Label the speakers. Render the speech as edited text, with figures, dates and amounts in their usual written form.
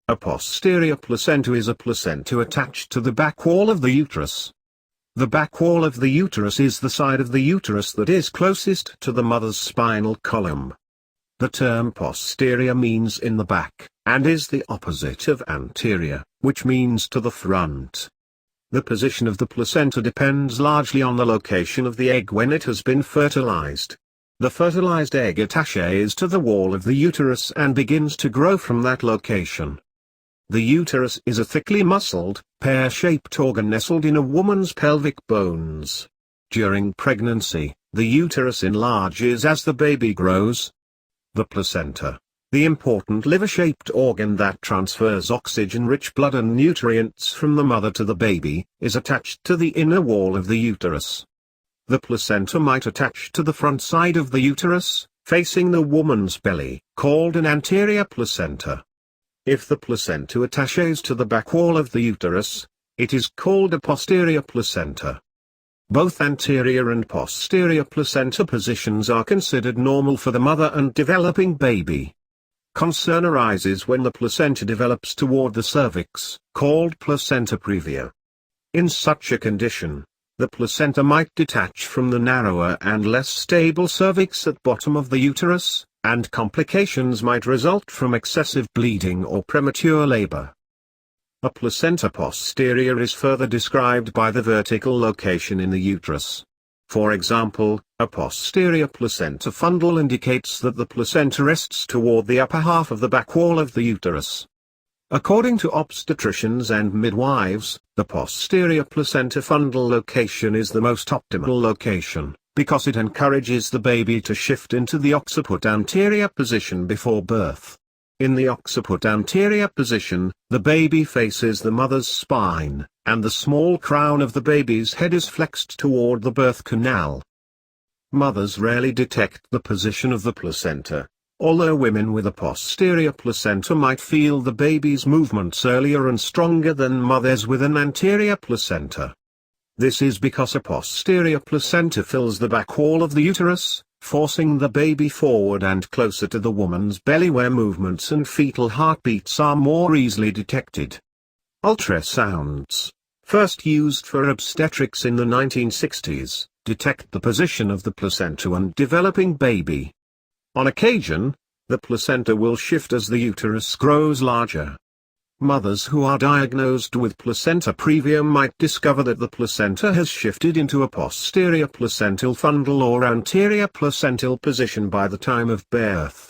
Speaker 1: A posterior placenta is a placenta attached to the back wall of the uterus. The back wall of the uterus is the side of the uterus that is closest to the mother's spinal column. The term posterior means in the back, and is the opposite of anterior, which means to the front. The position of the placenta depends largely on the location of the egg when it has been fertilized. The fertilized egg attaches to the wall of the uterus and begins to grow from that location. The uterus is a thickly muscled, pear-shaped organ nestled in a woman's pelvic bones. During pregnancy, the uterus enlarges as the baby grows. The placenta, the important liver-shaped organ that transfers oxygen-rich blood and nutrients from the mother to the baby, is attached to the inner wall of the uterus. The placenta might attach to the front side of the uterus, facing the woman's belly, called an anterior placenta. If the placenta attaches to the back wall of the uterus, it is called a posterior placenta. Both anterior and posterior placenta positions are considered normal for the mother and developing baby. Concern arises when the placenta develops toward the cervix, called placenta previa. In such a condition, the placenta might detach from the narrower and less stable cervix at bottom of the uterus, and complications might result from excessive bleeding or premature labor. A placenta posterior is further described by the vertical location in the uterus. For example, a posterior placenta fundal indicates that the placenta rests toward the upper half of the back wall of the uterus. According to obstetricians and midwives, the posterior placenta fundal location is the most optimal location, because it encourages the baby to shift into the occiput anterior position before birth. In the occiput anterior position, the baby faces the mother's spine, and the small crown of the baby's head is flexed toward the birth canal. Mothers rarely detect the position of the placenta, although women with a posterior placenta might feel the baby's movements earlier and stronger than mothers with an anterior placenta. This is because a posterior placenta fills the back wall of the uterus, forcing the baby forward and closer to the woman's belly where movements and fetal heartbeats are more easily detected. Ultrasounds, first used for obstetrics in the 1960s, detect the position of the placenta and developing baby. On occasion, the placenta will shift as the uterus grows larger. Mothers who are diagnosed with placenta previa might discover that the placenta has shifted into a posterior placental fundal or anterior placental position by the time of birth.